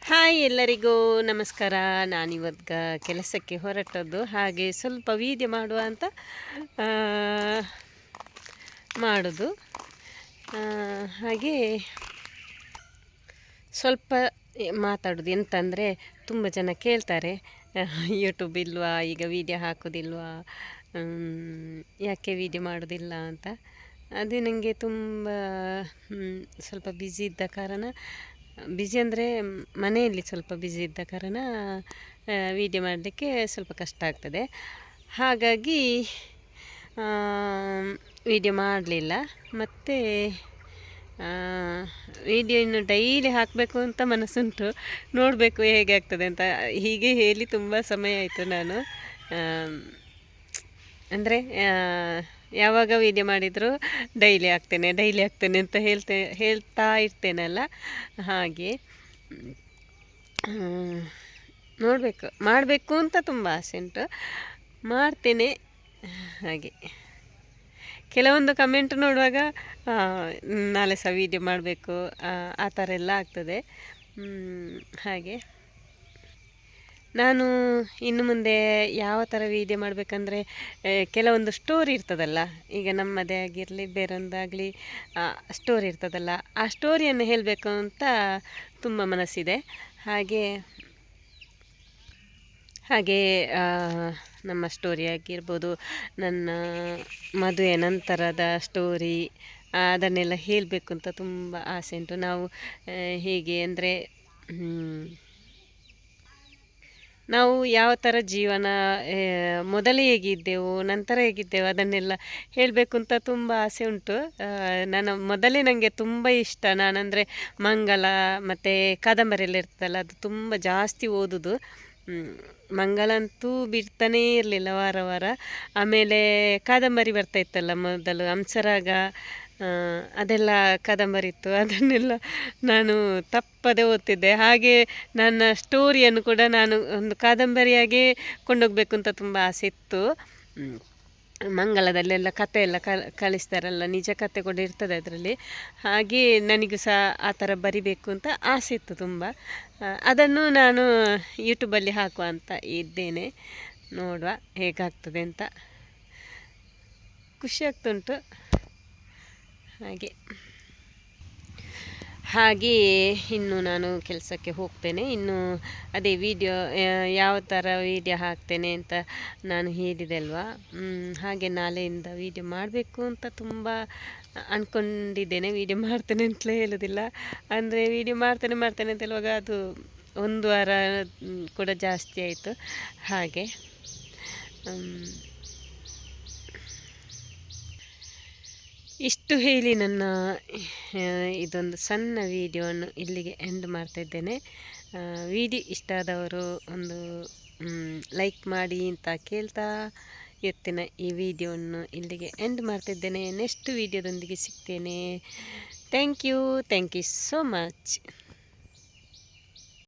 Hi ಎಲ್ಲರಿಗೂ ನಮಸ್ಕಾರ. ನಾನಿವತ್ತು ಕೆಲಸಕ್ಕೆ ಹೊರಟದ್ದು, ಹಾಗೆ ಸ್ವಲ್ಪ ವೀಡಿಯೋ ಮಾಡುವ ಅಂತ ಮಾಡೋದು. ಹಾಗೆ ಸ್ವಲ್ಪ ಮಾತಾಡೋದು ಎಂತಂದರೆ, ತುಂಬ ಜನ ಕೇಳ್ತಾರೆ ಯೂಟ್ಯೂಬ್ ಇಲ್ವಾ, ಈಗ ವೀಡಿಯೋ ಹಾಕೋದಿಲ್ವಾ, ಯಾಕೆ ವೀಡಿಯೋ ಮಾಡೋದಿಲ್ಲ ಅಂತ. ಅದು ನನಗೆ ತುಂಬ ಸ್ವಲ್ಪ ಬ್ಯುಸಿ ಇದ್ದ ಕಾರಣ, ಬ್ಯುಸಿ ಅಂದರೆ ಮನೆಯಲ್ಲಿ ಸ್ವಲ್ಪ ಬ್ಯುಸಿ ಇದ್ದ ಕಾರಣ ವೀಡಿಯೋ ಮಾಡಲಿಕ್ಕೆ ಸ್ವಲ್ಪ ಕಷ್ಟ ಆಗ್ತದೆ. ಹಾಗಾಗಿ ವೀಡಿಯೋ ಮಾಡಲಿಲ್ಲ. ಮತ್ತು ವೀಡಿಯೋ ಇನ್ನು ಡೈಲಿ ಹಾಕಬೇಕು ಅಂತ ಮನಸ್ಸುಂಟು, ನೋಡಬೇಕು ಹೇಗೆ ಆಗ್ತದೆ ಅಂತ. ಹೀಗೆ ಹೇಳಿ ತುಂಬ ಸಮಯ ಆಯಿತು. ನಾನು ಅಂದರೆ ಯಾವಾಗ ವೀಡಿಯೋ ಮಾಡಿದರೂ ಡೈಲಿ ಆಗ್ತೇನೆ ಅಂತ ಹೇಳ್ತಾ ಇರ್ತೇನಲ್ಲ, ಹಾಗೆ ಮಾಡಬೇಕು ಅಂತ ತುಂಬ ಆಸೆ ಉಂಟು, ಮಾಡ್ತೇನೆ. ಹಾಗೆ ಕೆಲವೊಂದು ಕಮೆಂಟ್ ನೋಡುವಾಗ ನಾಳೆ ಸಹ ವೀಡಿಯೋ ಮಾಡಬೇಕು ಆ ಥರ ಎಲ್ಲ ಆಗ್ತದೆ. ಹಾಗೆ ನಾನು ಇನ್ನು ಮುಂದೆ ಯಾವ ಥರ ವೀಡಿಯೋ ಮಾಡಬೇಕಂದ್ರೆ, ಕೆಲವೊಂದು ಸ್ಟೋರಿ ಇರ್ತದಲ್ಲ, ಈಗ ನಮ್ಮದೇ ಆಗಿರಲಿ ಬೇರೊಂದಾಗಲಿ ಸ್ಟೋರಿ ಇರ್ತದಲ್ಲ, ಆ ಸ್ಟೋರಿಯನ್ನು ಹೇಳಬೇಕು ಅಂತ ತುಂಬ ಮನಸ್ಸಿದೆ. ಹಾಗೆ ನಮ್ಮ ಸ್ಟೋರಿ ಆಗಿರ್ಬೋದು, ನನ್ನ ಮದುವೆ ನಂತರದ ಸ್ಟೋರಿ, ಅದನ್ನೆಲ್ಲ ಹೇಳಬೇಕು ಅಂತ ತುಂಬ ಆಸೆ ಉಂಟು. ನಾವು ಹೇಗೆ ಅಂದರೆ, ನಾವು ಯಾವ ಥರ ಜೀವನ ಮೊದಲೇ ಹೇಗಿದ್ದೆವು, ನಂತರ ಹೇಗಿದ್ದೆವು, ಅದನ್ನೆಲ್ಲ ಹೇಳಬೇಕು ಅಂತ ತುಂಬ ಆಸೆ ಉಂಟು. ಮೊದಲೇ ನನಗೆ ತುಂಬ ಇಷ್ಟ. ನಾನಂದರೆ ಮಂಗಲ ಮತ್ತು ಕಾದಂಬರಿಯೆಲ್ಲ ಇರ್ತದಲ್ಲ, ಅದು ತುಂಬ ಜಾಸ್ತಿ ಓದೋದು. ಮಂಗಲ ಅಂತೂ ಬಿಡ್ತಾನೇ ಇರಲಿಲ್ಲ, ವಾರ ವಾರ. ಆಮೇಲೆ ಕಾದಂಬರಿ ಬರ್ತಾ ಇತ್ತಲ್ಲ ಮೊದಲು, ಹಂಸರಾಗ, ಅದೆಲ್ಲ ಕಾದಂಬರಿ ಇತ್ತು, ಅದನ್ನೆಲ್ಲ ನಾನು ತಪ್ಪದೆ ಓದ್ತಿದ್ದೆ. ಹಾಗೆ ನನ್ನ ಸ್ಟೋರಿಯನ್ನು ಕೂಡ ನಾನು ಒಂದು ಕಾದಂಬರಿಯಾಗೆ ಕೊಂಡೋಗಬೇಕು ಅಂತ ತುಂಬ ಆಸೆ ಇತ್ತು. ಮಂಗಲದಲ್ಲೆಲ್ಲ ಕತೆ ಎಲ್ಲ ಕಳಿಸ್ತಾರಲ್ಲ, ನಿಜ ಕತೆ ಕೂಡ ಇರ್ತದೆ ಅದರಲ್ಲಿ. ಹಾಗೆ ನನಗೂ ಸಹ ಆ ಥರ ಬರಿಬೇಕು ಅಂತ ಆಸೆ ಇತ್ತು ತುಂಬ. ಅದನ್ನು ನಾನು ಯೂಟ್ಯೂಬಲ್ಲಿ ಹಾಕುವ ಅಂತ ಇದ್ದೇನೆ. ನೋಡುವ ಹೇಗಾಗ್ತದೆ ಅಂತ, ಖುಷಿ ಆಗ್ತುಂಟು. ಹಾಗೆ ಇನ್ನು ನಾನು ಕೆಲಸಕ್ಕೆ ಹೋಗ್ತೇನೆ. ಇನ್ನು ಅದೇ ವೀಡಿಯೋ ಯಾವ ಥರ ವೀಡಿಯೋ ಹಾಕ್ತೇನೆ ಅಂತ ನಾನು ಹೇಳಿದೆ ಅಲ್ವಾ, ಹಾಗೆ ನಾಳೆಯಿಂದ ವೀಡಿಯೋ ಮಾಡಬೇಕು ಅಂತ ತುಂಬ ಅಂದ್ಕೊಂಡಿದ್ದೇನೆ. ವೀಡಿಯೋ ಮಾಡ್ತೇನೆ ಅಂತಲೇ ಹೇಳೋದಿಲ್ಲ, ಅಂದರೆ ವೀಡಿಯೋ ಮಾಡ್ತೇನೆ ಅಂತ ಹೇಳುವಾಗ ಅದು ಒಂದು ವಾರ ಕೂಡ ಜಾಸ್ತಿ ಆಯಿತು. ಹಾಗೆ ಇಷ್ಟು ಹೇಳಿ ನನ್ನ ಇದೊಂದು ಸಣ್ಣ ವಿಡಿಯೋವನ್ನು ಇಲ್ಲಿಗೆ ಎಂಡ್ ಮಾಡ್ತಾಯಿದ್ದೇನೆ. ವಿಡಿಯೋ ಇಷ್ಟ ಆದವರು ಒಂದು ಲೈಕ್ ಮಾಡಿ ಅಂತ ಕೇಳ್ತಾ ಇವತ್ತಿನ ಈ ವಿಡಿಯೋವನ್ನು ಇಲ್ಲಿಗೆ ಎಂಡ್ ಮಾಡ್ತಿದ್ದೇನೆ. ನೆಕ್ಸ್ಟ್ ವಿಡಿಯೋದೊಂದಿಗೆ ಸಿಗ್ತೇನೆ. Thank you so much.